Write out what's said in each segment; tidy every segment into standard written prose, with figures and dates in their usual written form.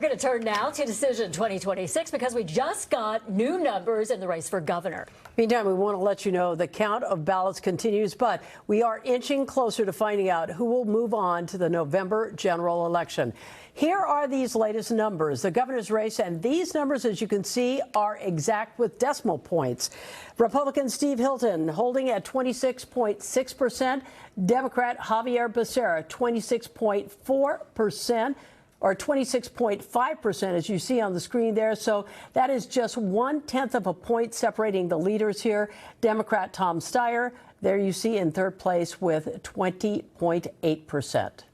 We're going to turn now to Decision 2026 because we just got new numbers in the race for governor. Meantime, we want to let you know the count of ballots continues, but we are inching closer to finding out who will move on to the November general election. Here are these latest numbers, the governor's race, and these numbers, as you can see, are exact with decimal points. Republican Steve Hilton holding at 26.6%, Democrat Javier Becerra 26.4%. or 26.5%, as you see on the screen there. So that is just 1/10 of a point separating the leaders here. Democrat Tom Steyer, there you see in third place with 20.8%.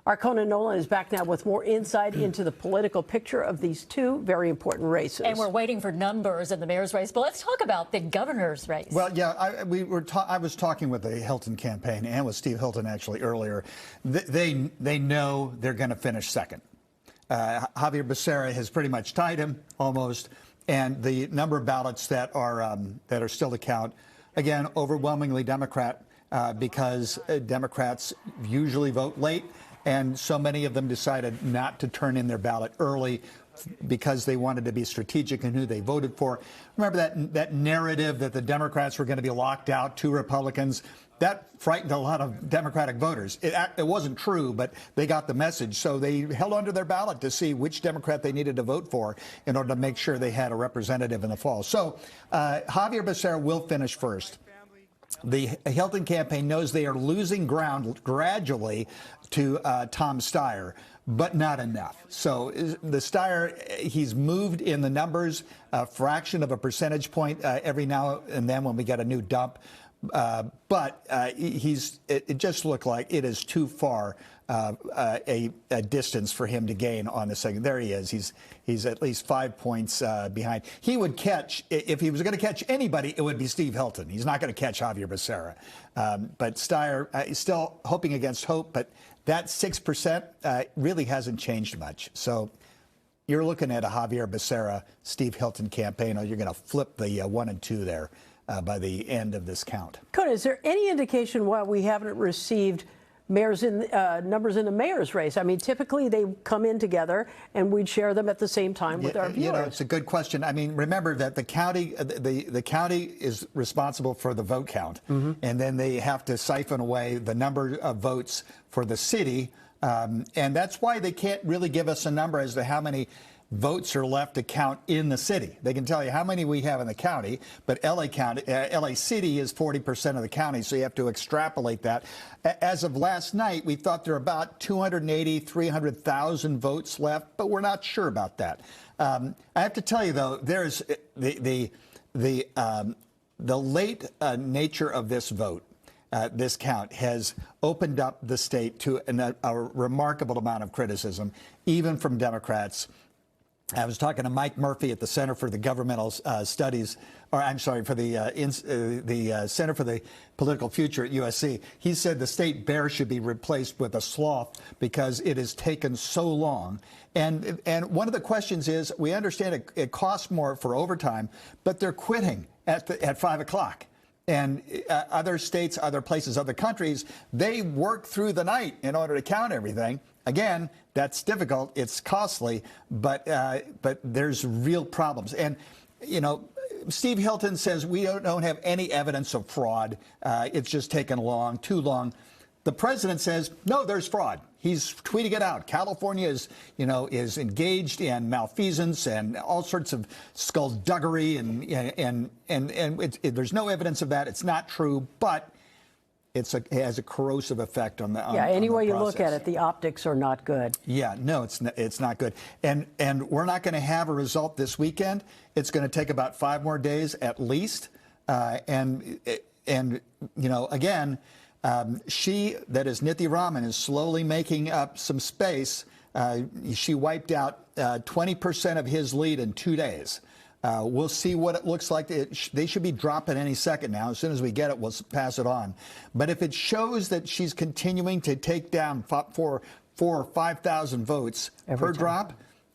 Our Conan Nolan is back now with more insight into the political picture of these two very important races. And we're waiting for numbers in the mayor's race. But let's talk about the governor's race. Well, yeah, I was talking with the Hilton campaign and with Steve Hilton actually earlier. They know they're going to finish second. Javier Becerra has pretty much tied him almost, and the number of ballots that are still to count, again, overwhelmingly Democrat, because Democrats usually vote late. And so many of them decided not to turn in their ballot early because they wanted to be strategic in who they voted for. Remember that narrative that the Democrats were going to be locked out, two Republicans? That frightened a lot of Democratic voters. It wasn't true, but they got the message. So they held onto their ballot to see which Democrat they needed to vote for in order to make sure they had a representative in the fall. So Javier Becerra will finish first. The Hilton campaign knows they are losing ground gradually to Tom Steyer, but not enough. So the Steyer, he's moved in the numbers a fraction of a percentage point every now and then when we get a new dump. But it just looked like it is too far a distance for him to gain on the second. There he is. He's at least 5 points behind. He would catch, if he was going to catch anybody, it would be Steve Hilton. He's not going to catch Javier Becerra. But Steyer is still hoping against hope, but that 6% really hasn't changed much. So you're looking at a Javier Becerra, Steve Hilton campaign, or you're going to flip the 1 and 2 there by the end of this count. Conan, is there any indication why we haven't received numbers in the mayor's race? I mean, typically they come in together and we'd share them at the same time with our viewers. You know, it's a good question. I mean, remember that the county is responsible for the vote count, and then they have to siphon away the number of votes for the city, and that's why they can't really give us a number as to how many votes are left to count in the city. They can tell you how many we have in the county, but LA City is 40% of the county, so you have to extrapolate that. As of last night, we thought there were about 280, 300,000 votes left, but we're not sure about that. I have to tell you, though, there's the late nature of this vote. This count has opened up the state to a remarkable amount of criticism, even from Democrats. I was talking to Mike Murphy at the Center for the Governmental Studies, or I'm sorry, for the Center for the Political Future at USC. He said the state bear should be replaced with a sloth because it has taken so long. And one of the questions is, we understand it costs more for overtime, but they're quitting at 5 o'clock. And other states, other places, other countries, they work through the night in order to count everything. Again, that's difficult. It's costly, but there's real problems. And, you know, Steve Hilton says we don't have any evidence of fraud. It's just taken too long. The president says, no, there's fraud. He's tweeting it out. California is engaged in malfeasance and all sorts of skullduggery, and there's no evidence of that. It's not true, but it has a corrosive effect on the any way you look at it, the optics are not good. Yeah, no, it's not good. And we're not going to have a result this weekend. It's going to take about 5 more days at least. And you know, again, Nithya Raman is slowly making up some space. She wiped out 20% of his lead in 2 days. We'll see what it looks like. They should be dropping any second now. As soon as we get it, we'll pass it on. But if it shows that she's continuing to take down 4,000 or 5,000 votes per drop,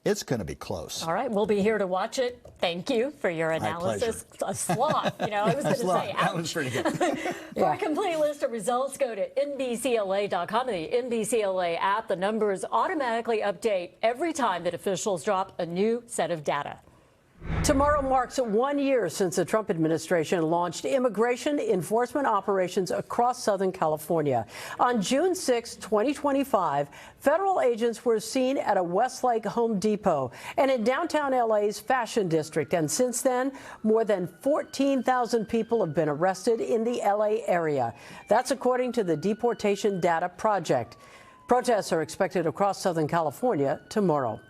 it's going to be close. All right, we'll be here to watch it. Thank you for your analysis. A sloth, I was going to say, that was pretty good. For a complete list of results, go to NBCLA.com and the NBCLA app. The numbers automatically update every time that officials drop a new set of data. Tomorrow marks 1 year since the Trump administration launched immigration enforcement operations across Southern California. On June 6, 2025, federal agents were seen at a Westlake Home Depot and in downtown LA's Fashion District. And since then, more than 14,000 people have been arrested in the LA area. That's according to the Deportation Data Project. Protests are expected across Southern California tomorrow.